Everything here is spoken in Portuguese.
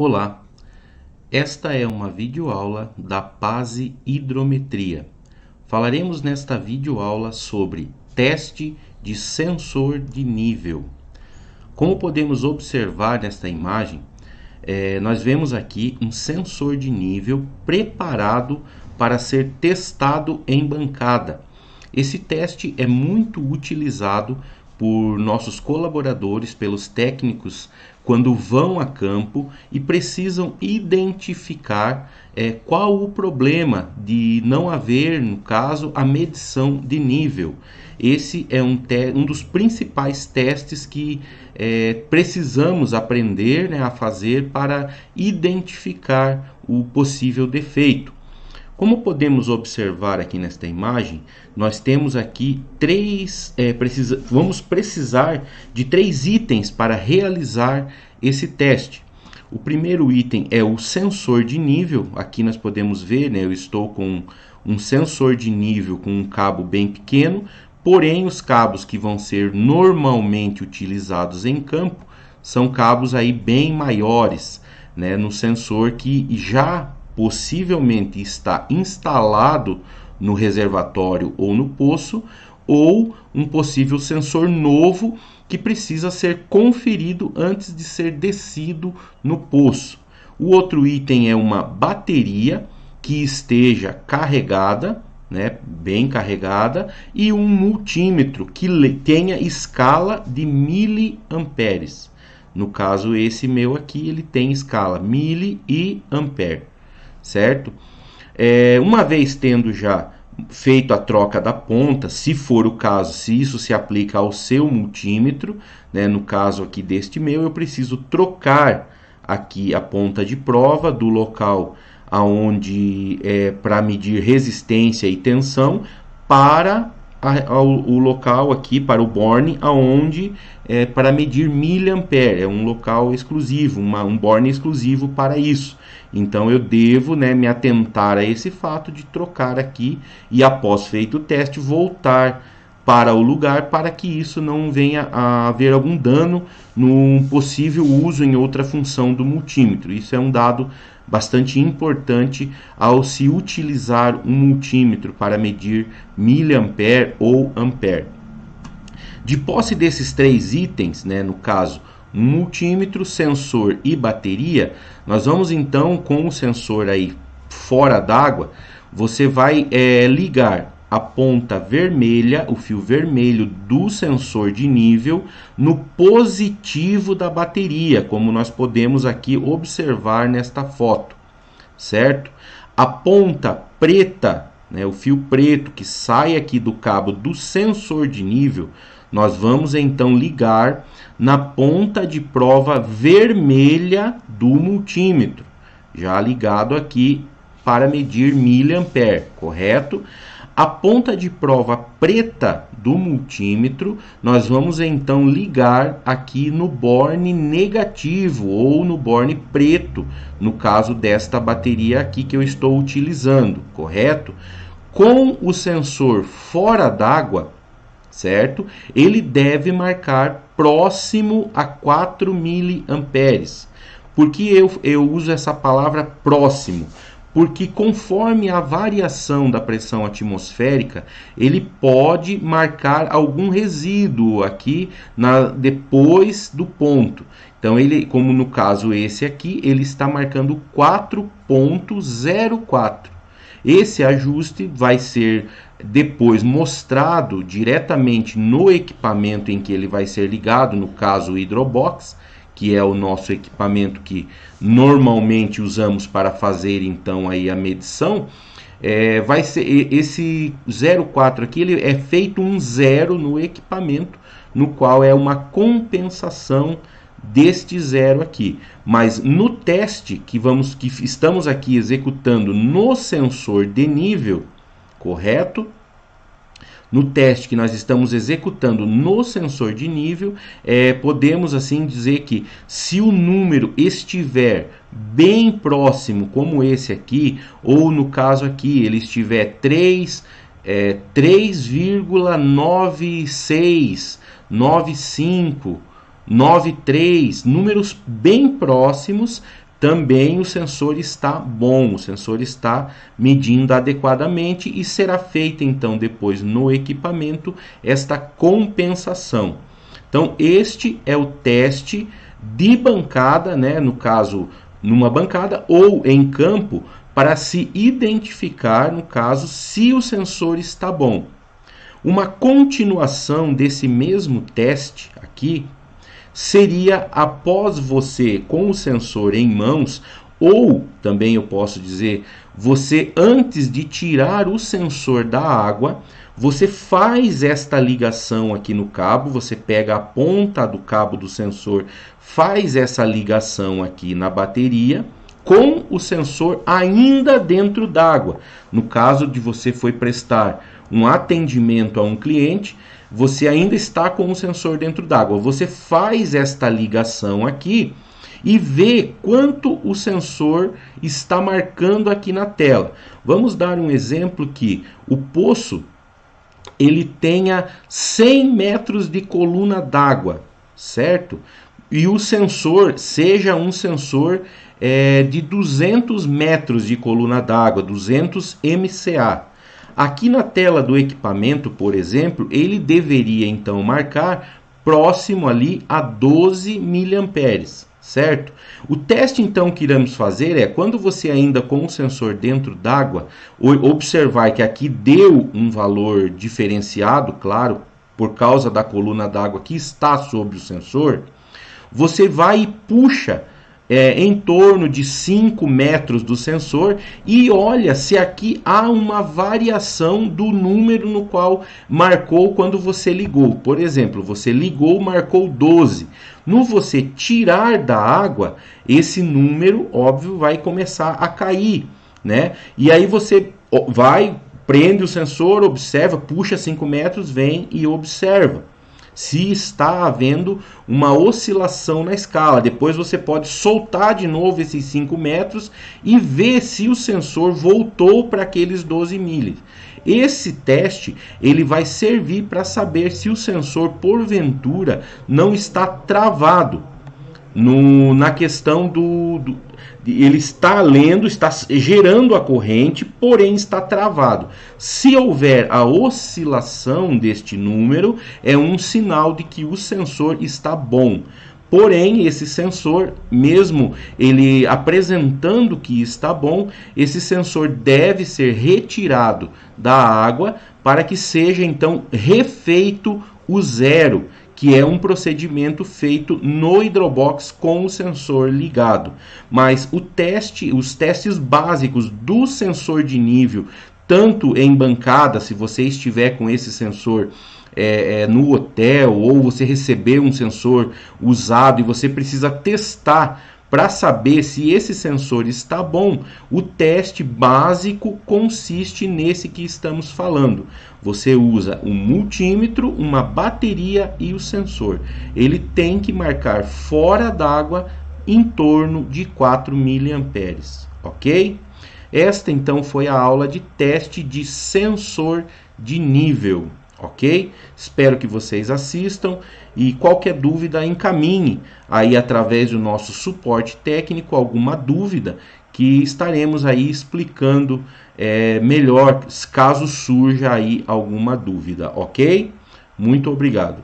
Olá, esta é uma videoaula da PASE Hidrometria. Falaremos nesta videoaula sobre teste de sensor de nível. Como podemos observar nesta imagem, nós vemos aqui um sensor de nível preparado para ser testado em bancada. Esse teste é muito utilizado por nossos colaboradores, pelos técnicos, quando vão a campo e precisam identificar qual o problema de não haver, no caso, a medição de nível. Esse é um dos principais testes que precisamos aprender, né, a fazer para identificar o possível defeito. Como podemos observar aqui nesta imagem, nós temos aqui vamos precisar de 3 itens para realizar esse teste. O primeiro item é o sensor de nível. Aqui nós podemos ver, né, eu estou com um sensor de nível com um cabo bem pequeno, porém os cabos que vão ser normalmente utilizados em campo são cabos aí bem maiores, né, no sensor que já possivelmente está instalado no reservatório ou no poço, ou um possível sensor novo que precisa ser conferido antes de ser descido no poço. O outro item é uma bateria que esteja carregada, né, bem carregada, e um multímetro que tenha escala de miliamperes. No caso, esse meu aqui, ele tem escala mili e ampere. Certo? Uma vez tendo já feito a troca da ponta, se for o caso, se isso se aplica ao seu multímetro, né, no caso aqui deste meu, eu preciso trocar aqui a ponta de prova do local aonde para medir resistência e tensão para o local aqui, para o borne, aonde para medir miliampere. É um local exclusivo, um borne exclusivo para isso. Então eu devo, né, me atentar a esse fato de trocar aqui e, após feito o teste, voltar para o lugar para que isso não venha a haver algum dano num possível uso em outra função do multímetro. Isso é um dado bastante importante ao se utilizar um multímetro para medir miliampere ou ampere. De posse desses 3 itens, né, no caso, um multímetro, sensor e bateria, nós vamos então com o sensor aí fora d'água, você vai ligar a ponta vermelha, o fio vermelho do sensor de nível no positivo da bateria, como nós podemos aqui observar nesta foto, certo? A ponta preta, né, o fio preto que sai aqui do cabo do sensor de nível, nós vamos então ligar na ponta de prova vermelha do multímetro, já ligado aqui para medir miliampere, correto? A ponta de prova preta do multímetro, nós vamos então ligar aqui no borne negativo ou no borne preto, no caso desta bateria aqui que eu estou utilizando, correto? Com o sensor fora d'água, certo? Ele deve marcar próximo a 4 miliamperes. Por que eu uso essa palavra próximo? Porque conforme a variação da pressão atmosférica, ele pode marcar algum resíduo aqui depois do ponto. Então, ele, como no caso esse aqui, ele está marcando 4,04. Esse ajuste vai ser depois mostrado diretamente no equipamento em que ele vai ser ligado, no caso o Hydrobox, que é o nosso equipamento que normalmente usamos para fazer então aí a medição. Vai ser esse 0,4 aqui, ele é feito um zero no equipamento, no qual é uma compensação deste zero aqui. Mas no teste que estamos aqui executando no sensor de nível, correto? No teste que nós estamos executando no sensor de nível, podemos assim dizer que se o número estiver bem próximo, como esse aqui, ou no caso aqui ele estiver 3,96, 95, 93, números bem próximos, também o sensor está bom, o sensor está medindo adequadamente e será feita então depois no equipamento esta compensação. Então este é o teste de bancada, né, no caso numa bancada ou em campo, para se identificar, no caso, se o sensor está bom. Uma continuação desse mesmo teste aqui seria após você, com o sensor em mãos, ou também eu posso dizer, você antes de tirar o sensor da água, você faz esta ligação aqui no cabo, você pega a ponta do cabo do sensor, faz essa ligação aqui na bateria, com o sensor ainda dentro d'água. No caso de você foi prestar um atendimento a um cliente, você ainda está com o sensor dentro d'água. Você faz esta ligação aqui e vê quanto o sensor está marcando aqui na tela. Vamos dar um exemplo que o poço ele tenha 100 metros de coluna d'água, certo? E o sensor seja um sensor de 200 metros de coluna d'água, 200 MCA. Aqui na tela do equipamento, por exemplo, ele deveria então marcar próximo ali a 12 mA, certo? O teste então que iremos fazer é quando você ainda com o sensor dentro d'água, observar que aqui deu um valor diferenciado, claro, por causa da coluna d'água que está sobre o sensor, você vai e puxa em torno de 5 metros do sensor e olha se aqui há uma variação do número no qual marcou quando você ligou. Por exemplo, você ligou, marcou 12. No você tirar da água, esse número, óbvio, vai começar a cair, né? E aí você vai, prende o sensor, observa, puxa 5 metros, vem e observa se está havendo uma oscilação na escala. Depois você pode soltar de novo esses 5 metros e ver se o sensor voltou para aqueles 12 mili. Esse teste ele vai servir para saber se o sensor porventura não está travado na questão ele está lendo, está gerando a corrente, porém está travado. Se houver a oscilação deste número, é um sinal de que o sensor está bom. Porém, esse sensor, mesmo ele apresentando que está bom, esse sensor deve ser retirado da água para que seja então refeito o zero, que é um procedimento feito no hidrobox com o sensor ligado. Mas os testes básicos do sensor de nível, tanto em bancada, se você estiver com esse sensor no hotel, ou você receber um sensor usado e você precisa testar para saber se esse sensor está bom, o teste básico consiste nesse que estamos falando. Você usa um multímetro, uma bateria e o sensor. Ele tem que marcar fora d'água em torno de 4 mA, ok? Esta então foi a aula de teste de sensor de nível. Ok? Espero que vocês assistam e qualquer dúvida encaminhe aí através do nosso suporte técnico alguma dúvida que estaremos aí explicando melhor caso surja aí alguma dúvida, ok? Muito obrigado.